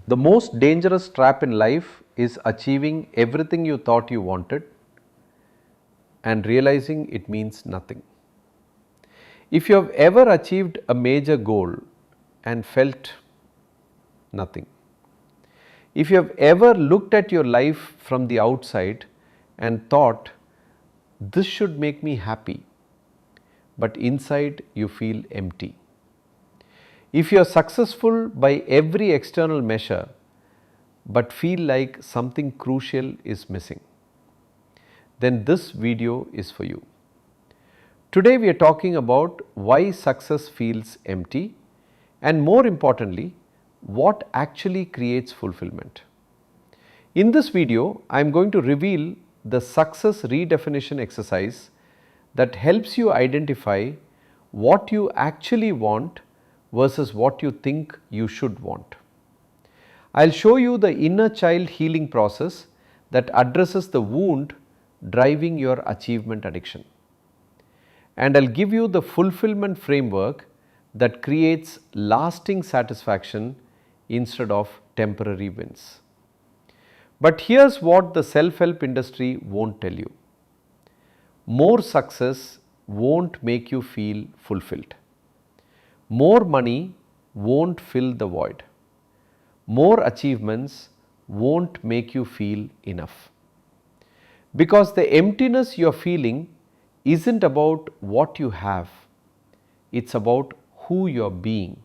The most dangerous trap in life is achieving everything you thought you wanted and realizing it means nothing. If you have ever achieved a major goal and felt nothing, if you have ever looked at your life from the outside and thought, this should make me happy, but inside you feel empty. If you are successful by every external measure but feel like something crucial is missing, then this video is for you. Today we are talking about why success feels empty and, more importantly, what actually creates fulfillment. In this video, I am going to reveal the success redefinition exercise that helps you identify what you actually want versus what you think you should want. I will show you the inner child healing process that addresses the wound driving your achievement addiction. And I will give you the fulfillment framework that creates lasting satisfaction instead of temporary wins. But here's what the self-help industry won't tell you. More success won't make you feel fulfilled. More money won't fill the void. More achievements won't make you feel enough. Because the emptiness you are feeling isn't about what you have, it's about who you are being.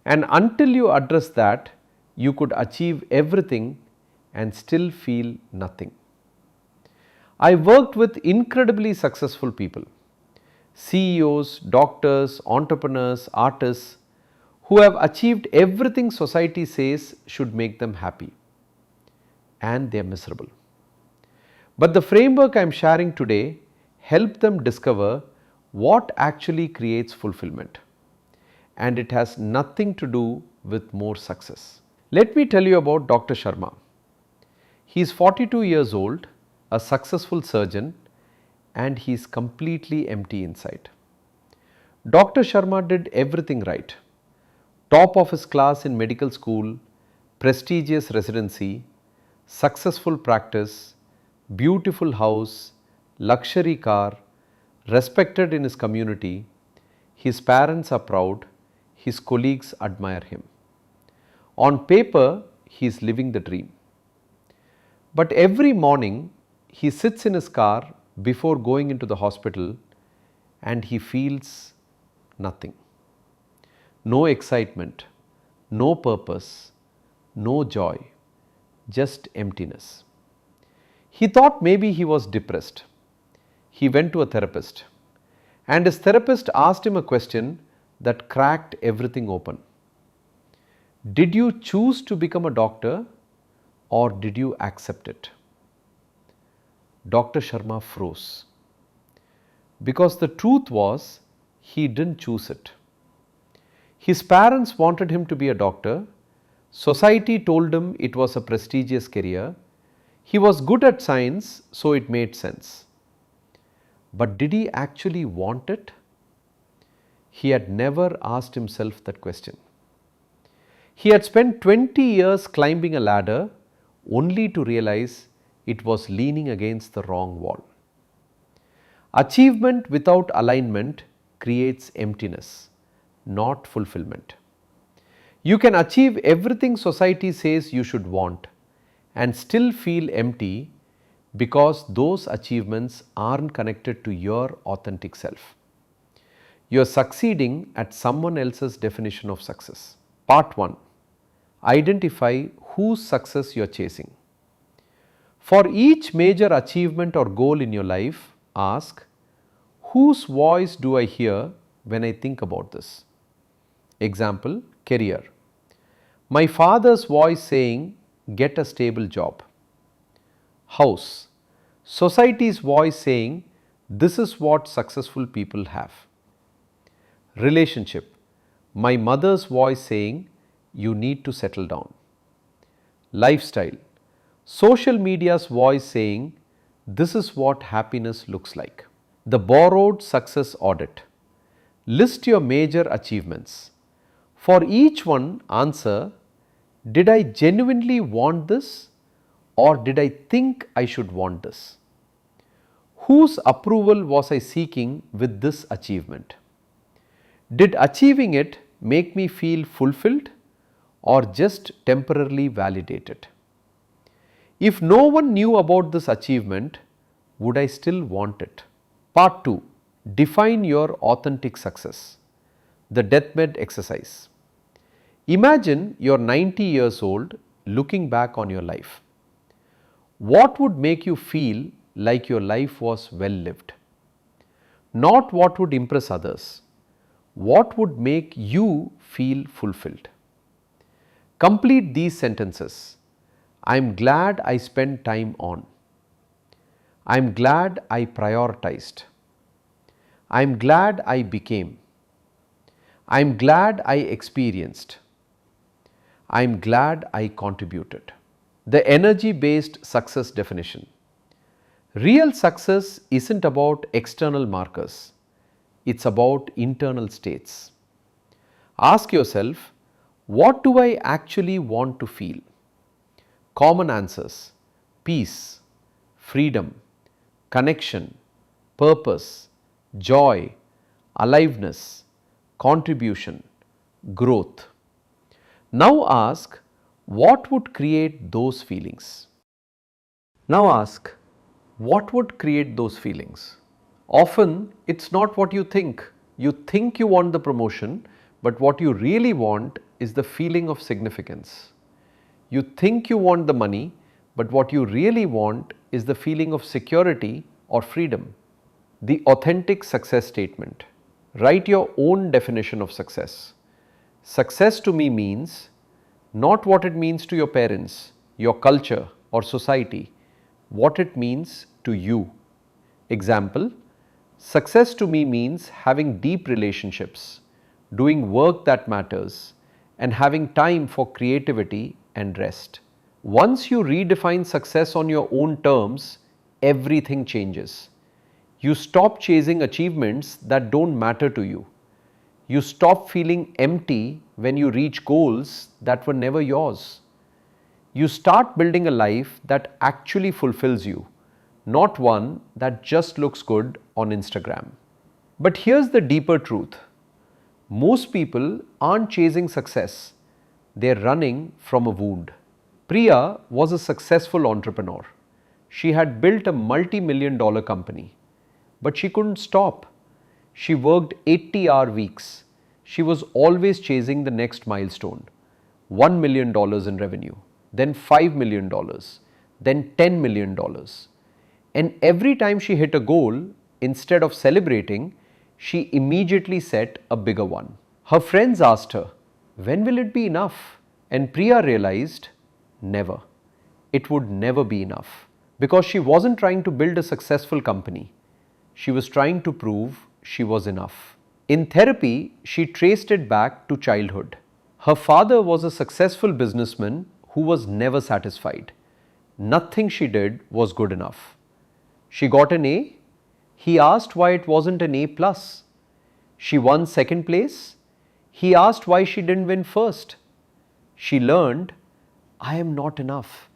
And until you address that, you could achieve everything and still feel nothing. I worked with incredibly successful people, CEOs, doctors, entrepreneurs, artists who have achieved everything society says should make them happy, and they are miserable. But the framework I am sharing today helped them discover what actually creates fulfillment, and it has nothing to do with more success. Let me tell you about Dr. Sharma. He is 42 years old, a successful surgeon, and he is completely empty inside. Dr. Sharma did everything right. Top of his class in medical school, prestigious residency, successful practice, beautiful house, luxury car, respected in his community. His parents are proud, his colleagues admire him. On paper, he is living the dream. But every morning, he sits in his car before going into the hospital and he feels nothing. No excitement, no purpose, no joy, just emptiness. He thought maybe he was depressed. He went to a therapist, and his therapist asked him a question that cracked everything open. Did you choose to become a doctor or did you accept it? Dr. Sharma froze, because the truth was he didn't choose it. His parents wanted him to be a doctor. Society told him it was a prestigious career. He was good at science, so it made sense. But did he actually want it? He had never asked himself that question. He had spent 20 years climbing a ladder only to realize it was leaning against the wrong wall. Achievement without alignment creates emptiness, not fulfillment. You can achieve everything society says you should want and still feel empty because those achievements aren't connected to your authentic self. You are succeeding at someone else's definition of success. Part 1. Identify whose success you are chasing. For each major achievement or goal in your life, ask, whose voice do I hear when I think about this? Example, career. My father's voice saying, get a stable job. House. Society's voice saying, this is what successful people have. Relationship. My mother's voice saying, you need to settle down. Lifestyle. Social media's voice saying, this is what happiness looks like. The borrowed success audit. List your major achievements. For each one, answer, Did I genuinely want this, or did I think I should want this? Whose approval was I seeking with this achievement? Did achieving it make me feel fulfilled or just temporarily validated? If no one knew about this achievement, would I still want it? Part 2. Define your authentic success. The deathbed exercise. Imagine you're 90 years old looking back on your life. What would make you feel like your life was well lived? Not what would impress others. What would make you feel fulfilled? Complete these sentences. I'm glad I spent time on. I'm glad I prioritized. I'm glad I became. I'm glad I experienced. I'm glad I contributed. The energy-based success definition. Real success isn't about external markers. It's about internal states. Ask yourself, what do I actually want to feel? Common answers: peace, freedom, connection, purpose, joy, aliveness, contribution, growth. Now ask, what would create those feelings? Now ask, what would create those feelings? Often it's not what you think. You think you want the promotion, but what you really want is the feeling of significance. You think you want the money, but what you really want is the feeling of security or freedom. The authentic success statement. Write your own definition of success. Success to me means not what it means to your parents, your culture or society, what it means to you. Example, success to me means having deep relationships, doing work that matters, and having time for creativity and rest. Once you redefine success on your own terms, everything changes. You stop chasing achievements that don't matter to you. You stop feeling empty when you reach goals that were never yours. You start building a life that actually fulfills you, not one that just looks good on Instagram. But here's the deeper truth. Most people aren't chasing success, they're running from a wound. Priya was a successful entrepreneur. She had built a multi-million-dollar company, but she couldn't stop. She worked 80-hour weeks. She was always chasing the next milestone, $1 million in revenue, then $5 million, then $10 million. And every time she hit a goal, instead of celebrating, she immediately set a bigger one. Her friends asked her, when will it be enough? And Priya realized, never. It would never be enough. Because she wasn't trying to build a successful company. She was trying to prove she was enough. In therapy, she traced it back to childhood. Her father was a successful businessman who was never satisfied. Nothing she did was good enough. She got an A. He asked why it wasn't an A plus. She won second place. He asked why she didn't win first. She learned, I am not enough.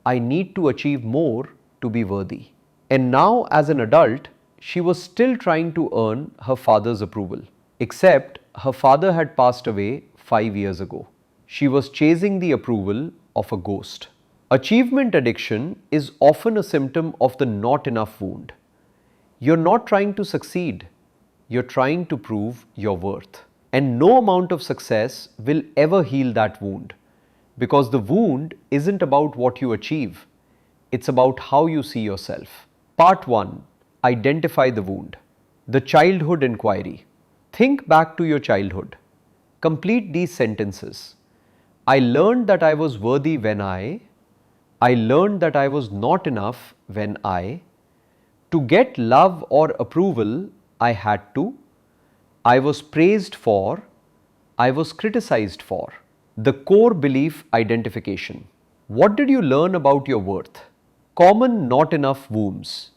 I need to achieve more to be worthy. And now as an adult, she was still trying to earn her father's approval. Except her father had passed away 5 years ago. She was chasing the approval of a ghost. Achievement addiction is often a symptom of the not enough wound. You're not trying to succeed, you're trying to prove your worth. And no amount of success will ever heal that wound, because the wound isn't about what you achieve, it's about how you see yourself. Part 1. Identify the wound. The childhood inquiry. Think back to your childhood. Complete these sentences. I learned that I was worthy when I learned that I was not enough when to get love or approval, I had to, I was praised for, I was criticized for. The core belief identification. What did you learn about your worth? Common not enough wounds.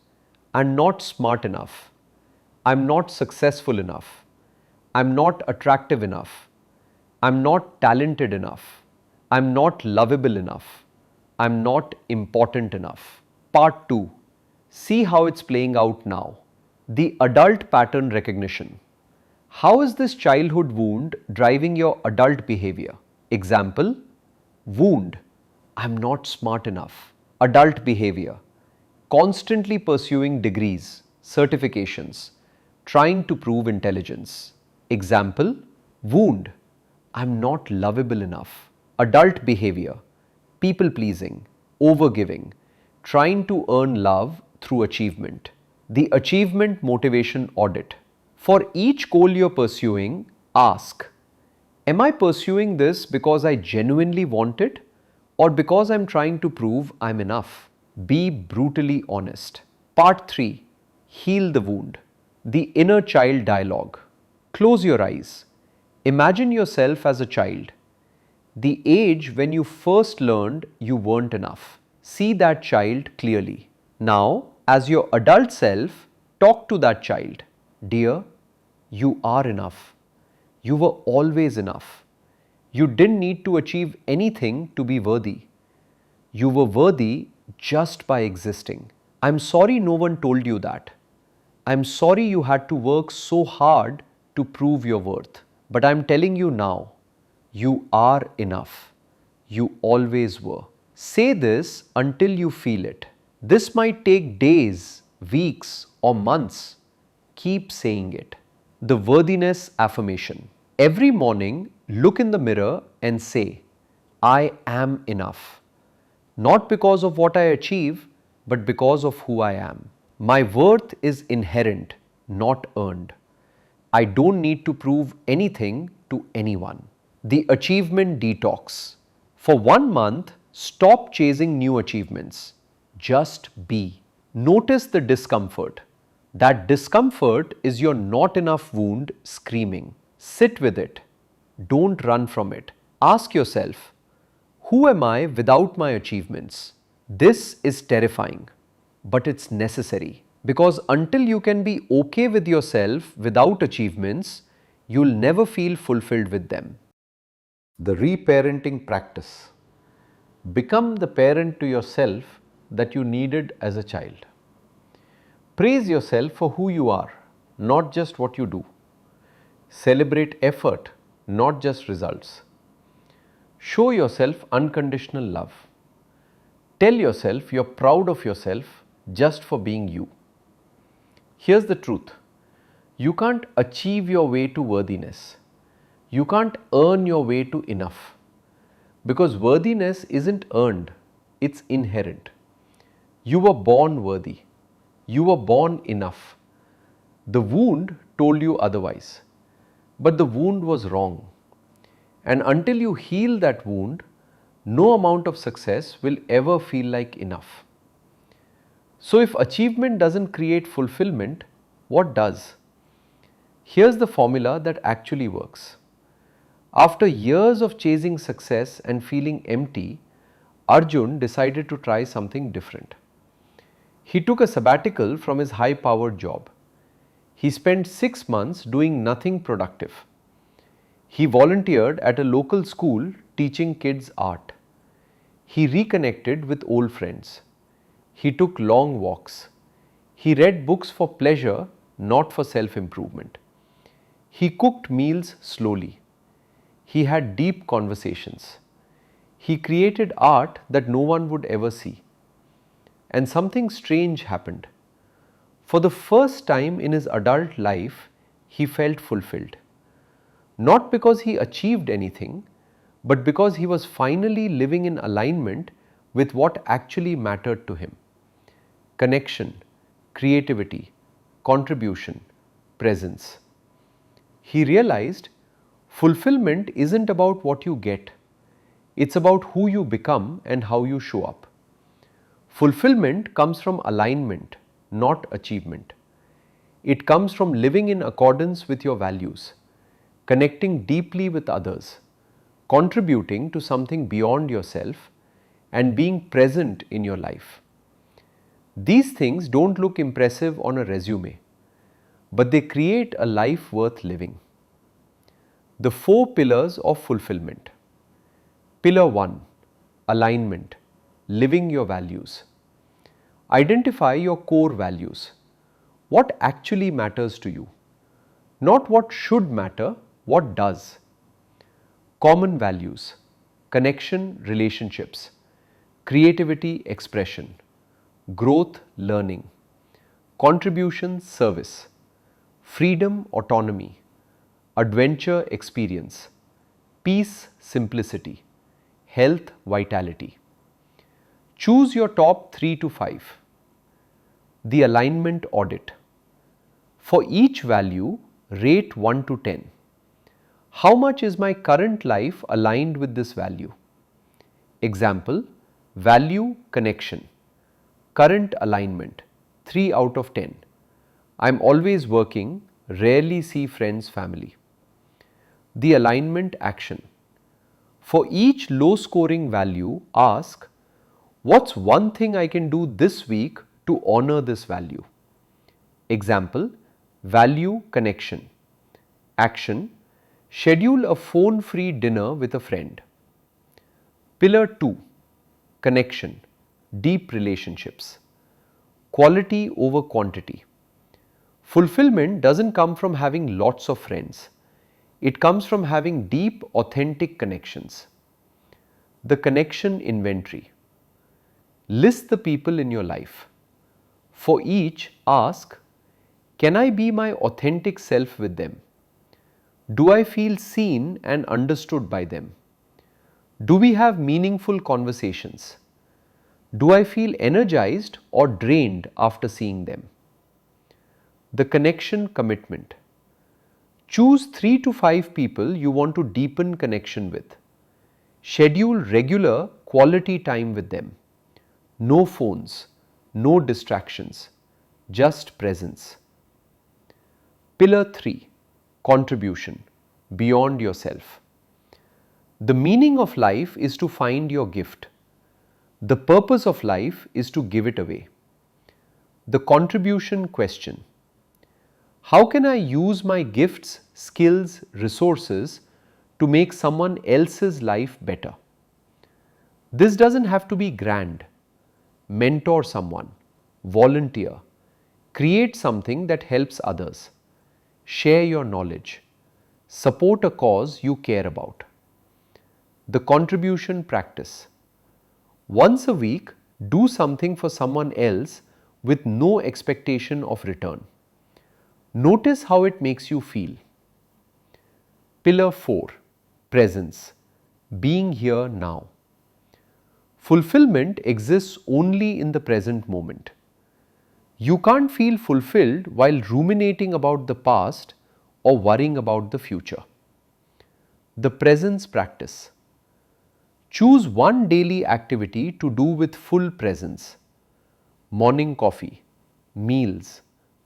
I'm not smart enough. I'm not successful enough. I'm not attractive enough. I'm not talented enough. I'm not lovable enough. I'm not important enough. Part 2. See how it's playing out now. The adult pattern recognition. How is this childhood wound driving your adult behavior? Example: wound, I'm not smart enough. Adult behavior, constantly pursuing degrees, certifications, trying to prove intelligence. Example: wound, I'm not lovable enough. Adult behavior, people pleasing, overgiving, trying to earn love through achievement. The achievement motivation audit. For each goal you're pursuing, ask, am I pursuing this because I genuinely want it or because I'm trying to prove I'm enough? Be brutally honest. Part 3. Heal the wound. The inner child dialogue. Close your eyes. Imagine yourself as a child. The age when you first learned you weren't enough. See that child clearly. Now, as your adult self, talk to that child. Dear, you are enough. You were always enough. You didn't need to achieve anything to be worthy. You were worthy just by existing. I'm sorry no one told you that. I'm sorry you had to work so hard to prove your worth. But I'm telling you now, you are enough. You always were. Say this until you feel it. This might take days, weeks, or months. Keep saying it. The worthiness affirmation. Every morning, look in the mirror and say, I am enough. Not because of what I achieve, but because of who I am. My worth is inherent, not earned. I don't need to prove anything to anyone. The achievement detox. For 1 month, stop chasing new achievements. Just be. Notice the discomfort. That discomfort is your not enough wound screaming. Sit with it. Don't run from it. Ask yourself, who am I without my achievements? This is terrifying, but it's necessary. Because until you can be okay with yourself without achievements, you'll never feel fulfilled with them. The reparenting practice. Become the parent to yourself that you needed as a child. Praise yourself for who you are, not just what you do. Celebrate effort, not just results. Show yourself unconditional love. Tell yourself you're proud of yourself just for being you. Here's the truth. You can't achieve your way to worthiness. You can't earn your way to enough. Because worthiness isn't earned, it's inherent. You were born worthy. You were born enough. The wound told you otherwise. But the wound was wrong. And until you heal that wound, no amount of success will ever feel like enough. So if achievement doesn't create fulfillment, what does? Here's the formula that actually works. After years of chasing success and feeling empty, Arjun decided to try something different. He took a sabbatical from his high-powered job. He spent 6 months doing nothing productive. He volunteered at a local school teaching kids art. He reconnected with old friends. He took long walks. He read books for pleasure, not for self-improvement. He cooked meals slowly. He had deep conversations. He created art that no one would ever see. And something strange happened. For the first time in his adult life, he felt fulfilled. Not because he achieved anything, but because he was finally living in alignment with what actually mattered to him. Connection, creativity, contribution, presence. He realized fulfillment isn't about what you get. It's about who you become and how you show up. Fulfillment comes from alignment, not achievement. It comes from living in accordance with your values, connecting deeply with others, contributing to something beyond yourself, and being present in your life. These things don't look impressive on a resume, but they create a life worth living. The 4 pillars of fulfillment. Pillar 1, alignment, living your values. Identify your core values. What actually matters to you? Not what should matter, what does. Common values, connection, relationships, creativity, expression, growth, learning, contribution, service, freedom, autonomy, adventure, experience, peace, simplicity, health, vitality. Choose your top 3 to 5. The alignment audit. For each value, rate 1 to 10. How much is my current life aligned with this value? Example, value connection. Current alignment 3 out of 10. I am always working, rarely see friends, family. The alignment action. For each low scoring value, ask, what's one thing I can do this week to honor this value? Example, value connection. Action, schedule a phone-free dinner with a friend. Pillar 2, connection, deep relationships. Quality over quantity. Fulfillment doesn't come from having lots of friends. It comes from having deep, authentic connections. The connection inventory. List the people in your life. For each, ask, can I be my authentic self with them? Do I feel seen and understood by them? Do we have meaningful conversations? Do I feel energized or drained after seeing them? The connection commitment. Choose 3 to 5 people you want to deepen connection with. Schedule regular quality time with them. No phones, no distractions, just presence. Pillar 3, contribution, beyond yourself. The meaning of life is to find your gift. The purpose of life is to give it away. The contribution question. How can I use my gifts, skills, resources to make someone else's life better? This doesn't have to be grand. Mentor someone, volunteer, create something that helps others, share your knowledge, support a cause you care about. The contribution practice. Once a week, do something for someone else with no expectation of return. Notice how it makes you feel. Pillar 4, presence, being here now. Fulfillment exists only in the present moment. You can't feel fulfilled while ruminating about the past or worrying about the future. The presence practice. Choose one daily activity to do with full presence. Morning coffee, meals,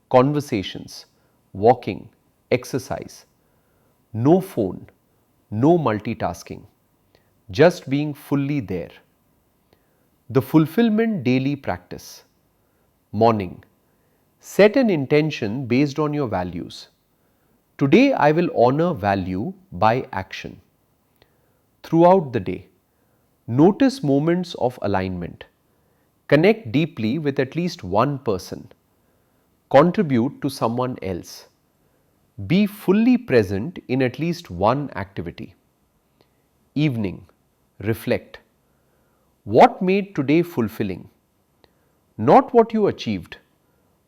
conversations, walking, exercise. No phone, no multitasking, just being fully there. The fulfillment daily practice. Morning. Set an intention based on your values. Today I will honor value by action. Throughout the day, notice moments of alignment. Connect deeply with at least one person. Contribute to someone else. Be fully present in at least one activity. Evening. Reflect. What made today fulfilling? Not what you achieved,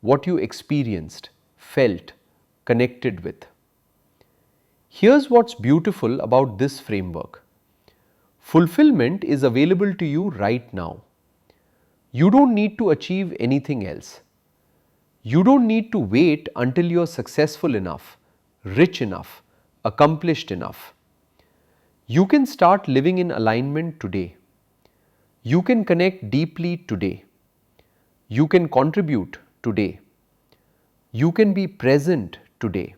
what you experienced, felt, connected with. Here's what's beautiful about this framework. Fulfillment is available to you right now. You don't need to achieve anything else. You don't need to wait until you're successful enough, rich enough, accomplished enough. You can start living in alignment today. You can connect deeply today. You can contribute today. You can be present today.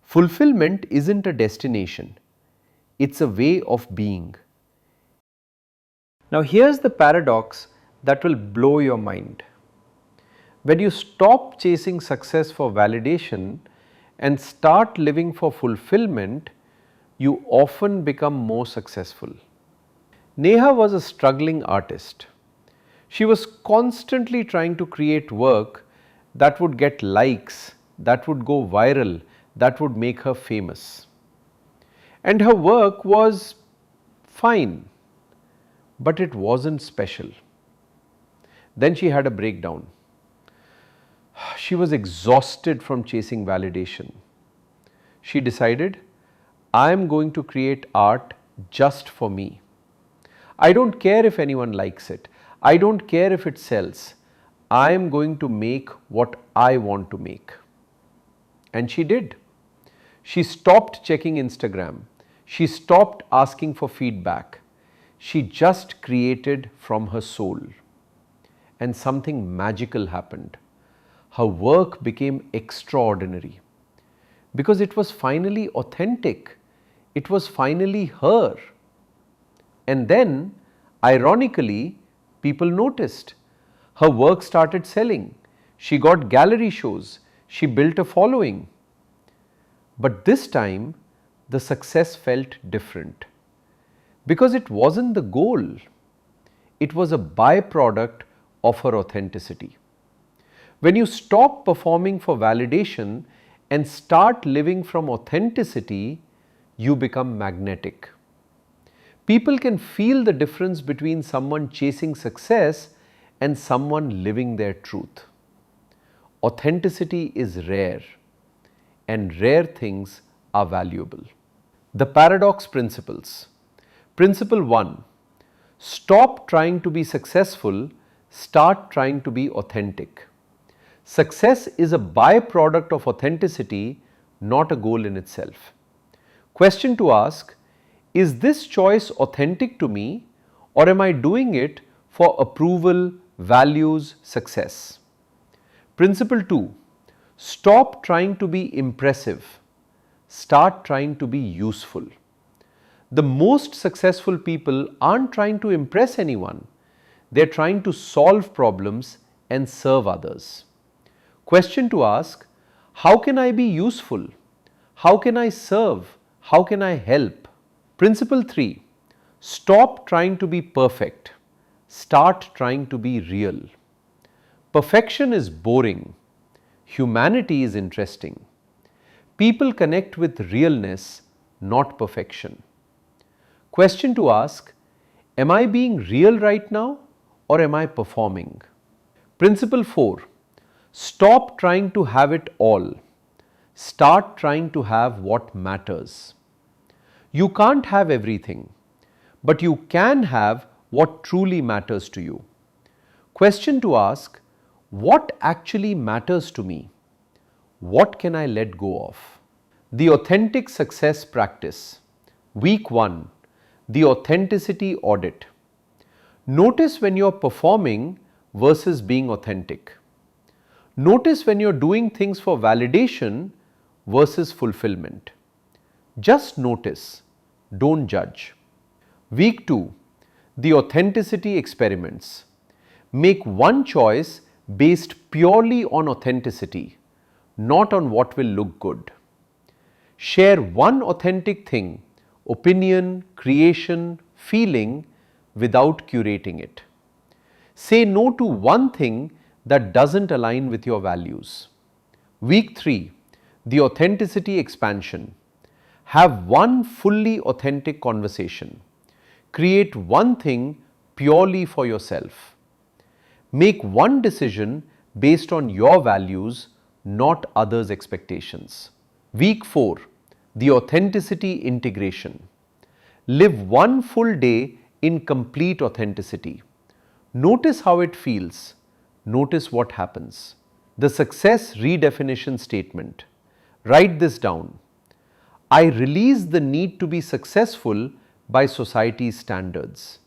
Fulfillment isn't a destination, it's a way of being. Now here's the paradox that will blow your mind. When you stop chasing success for validation and start living for fulfillment, you often become more successful. Neha was a struggling artist. She was constantly trying to create work that would get likes, that would go viral, that would make her famous. And her work was fine, but it wasn't special. Then she had a breakdown. She was exhausted from chasing validation. She decided, I am going to create art just for me. I don't care if anyone likes it. I don't care if it sells. I am going to make what I want to make. And she did. She stopped checking Instagram. She stopped asking for feedback. She just created from her soul. And something magical happened. Her work became extraordinary because it was finally authentic. It was finally her. And then, ironically, people noticed. Her work started selling. She got gallery shows. She built a following. But this time, the success felt different because it wasn't the goal. It was a byproduct of her authenticity. When you stop performing for validation and start living from authenticity, you become magnetic. People can feel the difference between someone chasing success and someone living their truth. Authenticity is rare, and rare things are valuable. The paradox principles. Principle 1. Stop trying to be successful, start trying to be authentic. Success is a byproduct of authenticity, not a goal in itself. Question to ask, is this choice authentic to me, or am I doing it for approval, values, success? Principle 2. Stop trying to be impressive. Start trying to be useful. The most successful people aren't trying to impress anyone. They're trying to solve problems and serve others. Question to ask, how can I be useful? How can I serve? How can I help? Principle 3. Stop trying to be perfect. Start trying to be real. Perfection is boring. Humanity is interesting. People connect with realness, not perfection. Question to ask, am I being real right now or am I performing? Principle 4. Stop trying to have it all. Start trying to have what matters. You can't have everything, but you can have what truly matters to you. Question to ask, what actually matters to me? What can I let go of? The authentic success practice. Week 1. The authenticity audit. Notice when you're performing versus being authentic. Notice when you're doing things for validation versus fulfillment. Just notice, don't judge. Week 2. The authenticity experiments. Make one choice based purely on authenticity, not on what will look good. Share one authentic thing, opinion, creation, feeling without curating it. Say no to one thing that doesn't align with your values. Week 3. The authenticity expansion. Have one fully authentic conversation. Create one thing purely for yourself. Make one decision based on your values, not others' expectations. Week 4. The authenticity integration. Live one full day in complete authenticity. Notice how it feels. Notice what happens. The success redefinition statement. Write this down. I release the need to be successful by society's standards.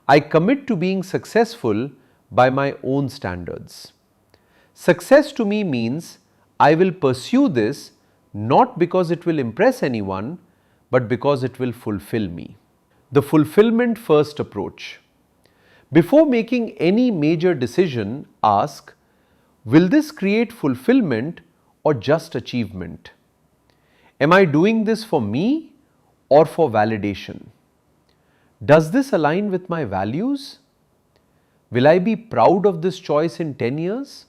I commit to being successful by my own standards. Success to me means I will pursue this not because it will impress anyone, but because it will fulfill me. The fulfillment first approach. Before making any major decision, ask, will this create fulfillment or just achievement? Am I doing this for me or for validation? Does this align with my values? Will I be proud of this choice in 10 years?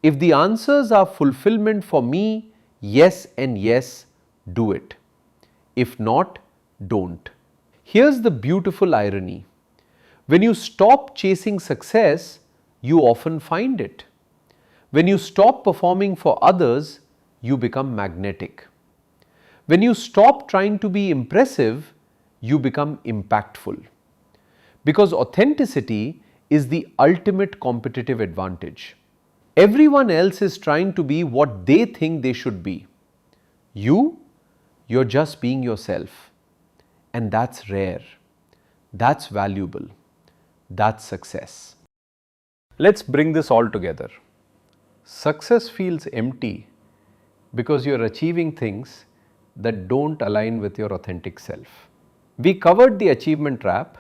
If the answers are fulfillment for me, yes and yes, do it. If not, don't. Here's the beautiful irony. When you stop chasing success, you often find it. When you stop performing for others, you become magnetic. When you stop trying to be impressive, you become impactful. Because authenticity is the ultimate competitive advantage. Everyone else is trying to be what they think they should be. You're just being yourself. And that's rare. That's valuable. That's success. Let's bring this all together. Success feels empty because you're achieving things that don't align with your authentic self. We covered the achievement trap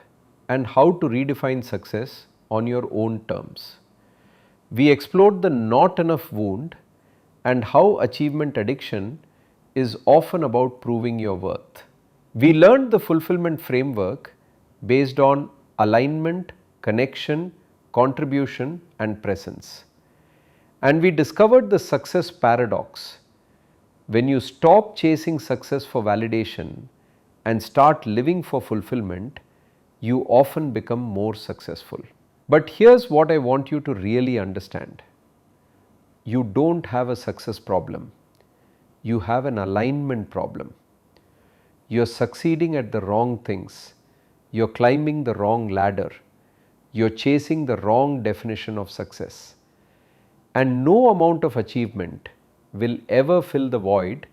and how to redefine success on your own terms. We explored the not enough wound and how achievement addiction is often about proving your worth. We learned the fulfillment framework based on alignment, connection, contribution, and presence. And we discovered the success paradox. When you stop chasing success for validation and start living for fulfillment, you often become more successful. But here's what I want you to really understand. You don't have a success problem. You have an alignment problem. You're succeeding at the wrong things. You're climbing the wrong ladder. You're chasing the wrong definition of success. And no amount of achievement will ever fill the void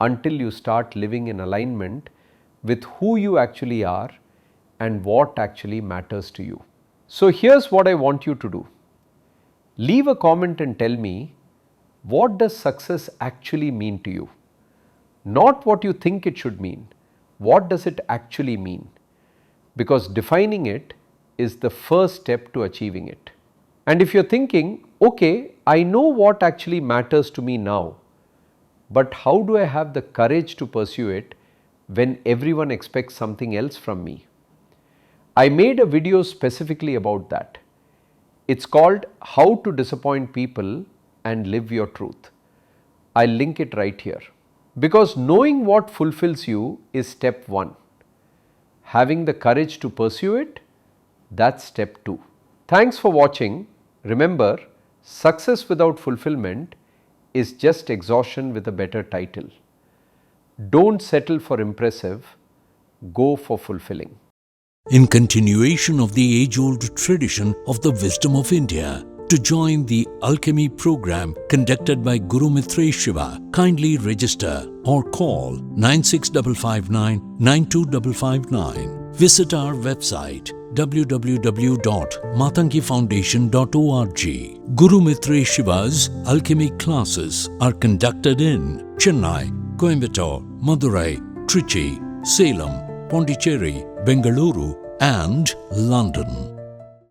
until you start living in alignment with who you actually are and what actually matters to you. So here's what I want you to do. Leave a comment and tell me, what does success actually mean to you? Not what you think it should mean. What does it actually mean? Because defining it is the first step to achieving it. And if you're thinking, okay, I know what actually matters to me now, but how do I have the courage to pursue it when everyone expects something else from me? I made a video specifically about that. It's called How to Disappoint People and Live Your Truth. I'll link it right here. Because knowing what fulfills you is step 1. Having the courage to pursue it, that's step 2. Thanks for watching. Remember, success without fulfillment is just exhaustion with a better title. Don't settle for impressive, go for fulfilling. In continuation of the age-old tradition of the wisdom of India, to join the Alchemy program conducted by Guru Mitra Shiva, kindly register or call 96559 92559. Visit our website www.matangifoundation.org. Guru Mitra Shiva's Alchemy classes are conducted in Chennai, Coimbatore, Madurai, Trichy, Salem, Pondicherry, Bengaluru and London.